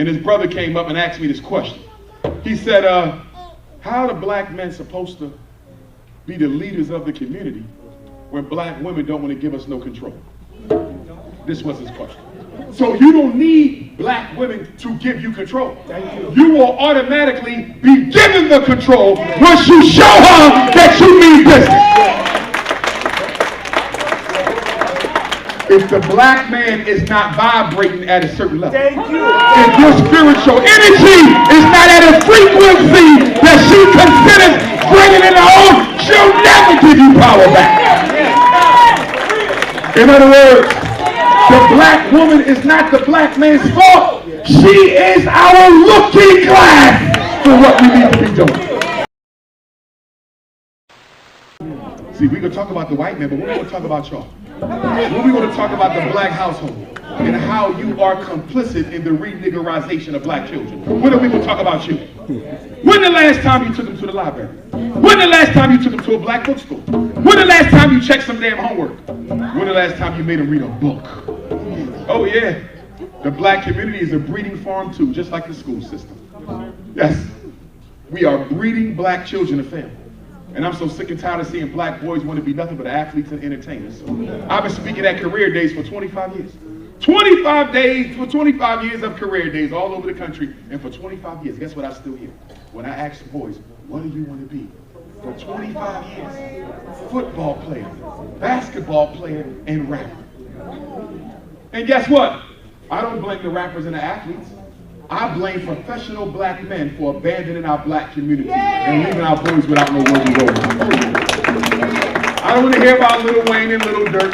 and his brother came up and asked me this question. He said, how are the black men supposed to be the leaders of the community when black women don't want to give us no control? This was his question. So you don't need black women to give you control. You will automatically be given the control once you show her that you mean business. If the black man is not vibrating at a certain level, if your spiritual energy is not at a frequency that she considers bringing in her own, she'll never give you power back. In other words, the black woman is not the black man's fault. She is our looking glass for what we need to be doing. See, we're going to talk about the white man, but we're going to talk about y'all. We're going to talk about the black household and how you are complicit in the reniggerization of black children. When are we going to talk about you? When the last time you took them to the library? When the last time you took them to a black bookstore? When the last time you checked some damn homework? When the last time you made them read a book? Oh yeah, the black community is a breeding farm too, just like the school system. Yes, we are breeding black children to fail. And I'm so sick and tired of seeing black boys want to be nothing but athletes and entertainers. So I've been speaking at career days for 25 years. 25 years of career days all over the country. And for 25 years, guess what I still hear? When I ask boys, what do you want to be? For 25 years, football player, basketball player, and rapper. And guess what? I don't blame the rappers and the athletes. I blame professional black men for abandoning our black community and leaving our boys without no worthy role models. I don't want to hear about Lil Wayne and Lil Durk.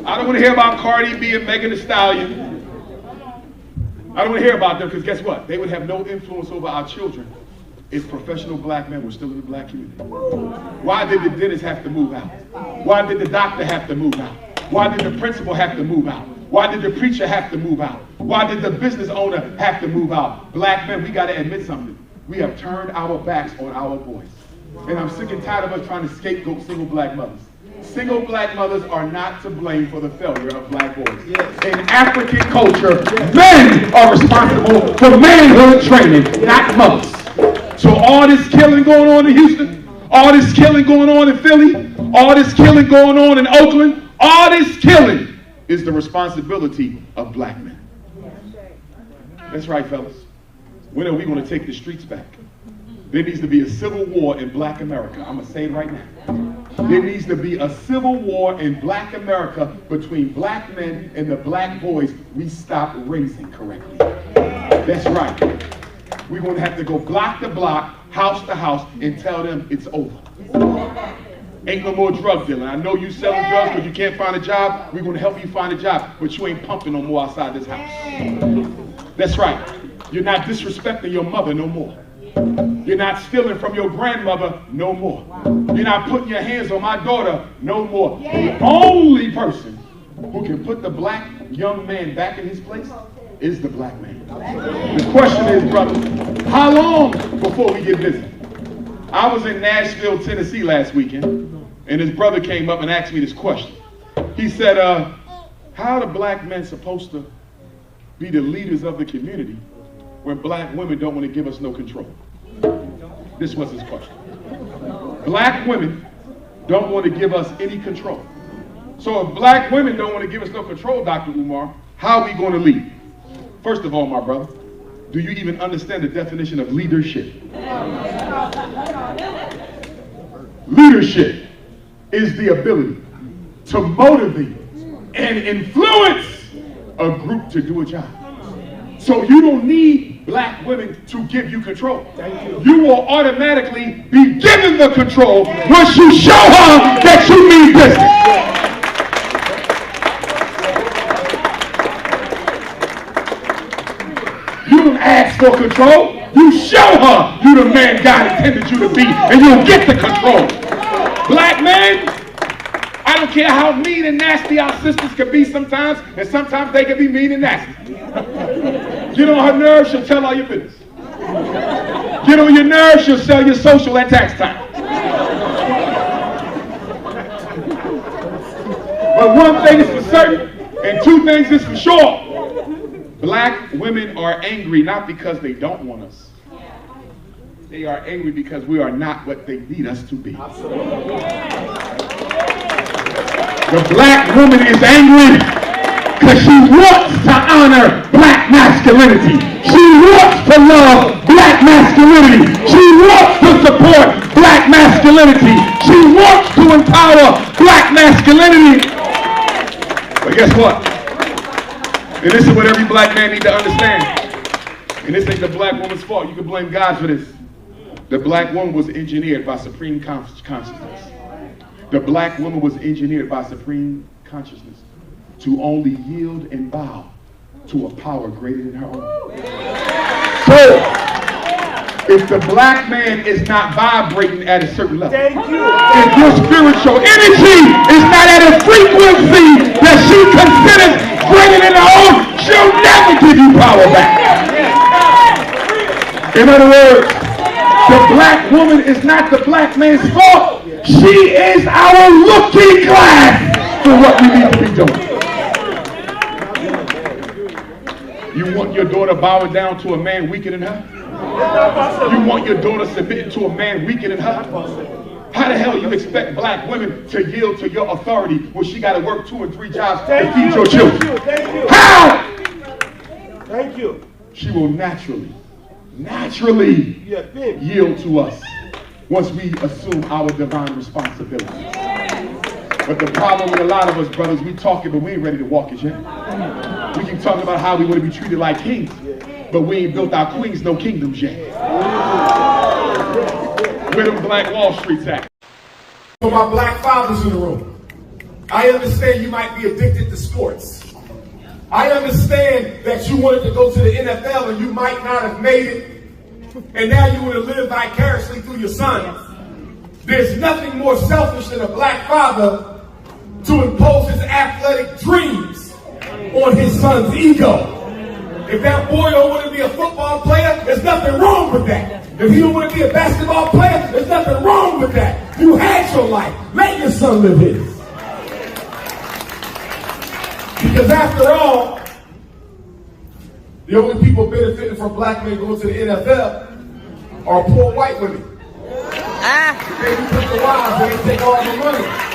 I don't want to hear about Cardi B and Megan Thee Stallion. I don't want to hear about them because guess what? They would have no influence over our children if professional black men were still in the black community. Why did the dentist have to move out? Why did the doctor have to move out? Why did the principal have to move out? Why did the preacher have to move out? Why did the business owner have to move out? Black men, we got to admit something. We have turned our backs on our boys. And I'm sick and tired of us trying to scapegoat single black mothers. Single black mothers are not to blame for the failure of black boys. In African culture, men are responsible for manhood training, not mothers. So all this killing going on in Houston, all this killing going on in Philly, all this killing going on in Oakland, all this killing is the responsibility of black men. That's right, fellas. When are we going to take the streets back? There needs to be a civil war in black America. I'm going to say it right now. There needs to be a civil war in black America between black men and the black boys we stopped raising correctly. That's right. We're going to have to go block to block, house to house, and tell them it's over. Ain't no more drug dealing. I know you selling drugs because you can't find a job. We're going to help you find a job, but you ain't pumping no more outside this house. That's right. You're not disrespecting your mother no more. You're not stealing from your grandmother no more. You're not putting your hands on my daughter no more. The only person who can put the black young man back in his place is the black man. The question is, brothers, how long before we get busy? I was in Nashville, Tennessee last weekend, and his brother came up and asked me this question. He said, how are the black men supposed to be the leaders of the community when black women don't want to give us no control? This was his question. Black women don't want to give us any control. So if black women don't want to give us no control, Dr. Umar, how are we going to lead? First of all, my brother, do you even understand the definition of leadership? Leadership is the ability to motivate and influence a group to do a job. So you don't need black women to give you control. You will automatically be given the control once you show her that you mean business. You don't ask for control. You show her you the man God intended you to be, and you'll get the control. Black men, I don't care how mean and nasty our sisters can be sometimes, and sometimes they can be mean and nasty. Get on her nerves, she'll tell all your business. Get on your nerves, she'll sell your social at tax time. But one thing is for certain, and two things is for sure. Black women are angry not because they don't want us. They are angry because we are not what they need us to be. The black woman is angry because she wants to honor black masculinity. She wants to love black masculinity. She wants to support black masculinity. She wants to empower black masculinity. But guess what? And this is what every black man needs to understand. And this ain't the black woman's fault. You can blame God for this. The black woman was engineered by supreme consciousness. The black woman was engineered by supreme consciousness to only yield and bow to a power greater than her own. So, if the black man is not vibrating at a certain level, if your spiritual energy is not at a frequency that she considers greater than her own, she'll never give you power back. In other words, the black woman is not the black man's fault. She is our looking glass for what we need to be doing. You want your daughter bowing down to a man weaker than her? You want your daughter submitting to a man weaker than her? How the hell you expect black women to yield to your authority when she got to work 2 and 3 jobs to feed your children? How? Thank you. She will naturally yield to us once we assume our divine responsibility. But the problem with a lot of us, brothers, we talking, but we ain't ready to walk it yet. We keep talking about how we want to be treated like kings, but we ain't built our queens no kingdoms yet. Where them black Wall Streets at? For my black fathers in the room, I understand you might be addicted to sports. I understand that you wanted to go to the NFL and you might not have made it, and now you want to live vicariously through your son. There's nothing more selfish than a black father to impose his athletic dreams on his son's ego. If that boy don't want to be a football player, there's nothing wrong with that. If he don't want to be a basketball player, there's nothing wrong with that. You had your life. Let your son live his. Because after all, the only people benefiting from black men going to the NFL are poor white women. They put the wives and they take all the money.